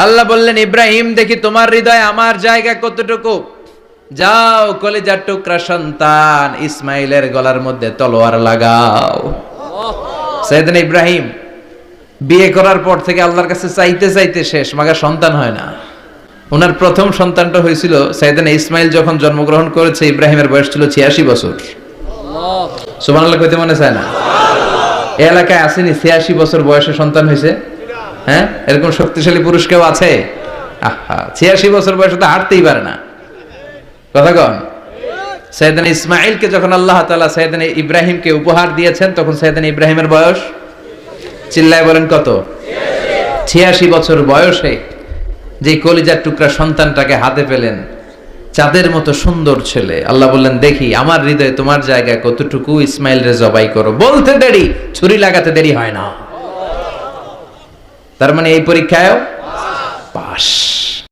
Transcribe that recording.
আল্লাহ বললেন, ইব্রাহিম দেখি তোমার হৃদয়ে আমার জায়গা কতটুকু, যাও কলিজার টুকরা সন্তান ইসমাইলের গলার মধ্যে তলোয়ার লাগাও। সাইয়েদনা ইব্রাহিম বিয়ে করার পর থেকে আল্লাহর কাছে চাইতে চাইতে শেষ, মাগা সন্তান হয় না। ওনার প্রথম সন্তানটা হয়েছিল সাইয়েদনা ইসমাইল যখন জন্মগ্রহণ করেছে, ইব্রাহিমের বয়স ছিল 86 বছর। সুবহানাল্লাহ কইতে মনে চায় না? এই এলাকায় আসেনি 86 বছর বয়সে সন্তান হয়েছে? হ্যাঁ, এরকম শক্তিশালী পুরুষ কেউ আছে? আহা, 86 বছর বয়সে তো হাঁটতেই পারে না। কথা কন। সাইয়েদনা ইসমাইলকে যখন আল্লাহ তাআলা সাইয়েদনা ইব্রাহিমকে উপহার দিয়েছেন, তখন সাইয়েদনা ইব্রাহিমের বয়স, চিল্লায় বলেন কত? 86 বছর বয়সে যে কলিজার টুকরা সন্তানটাকে হাতে পেলেন, চাঁদের মতো সুন্দর ছেলে। আল্লাহ বললেন, দেখি আমার হৃদয়ে তোমার জায়গা কতটুকু, ইসমাইল রে জবাই করো। বলতে দেরি, ছুরি লাগাতে দেরি হয় না। তার মানে এই পরীক্ষায়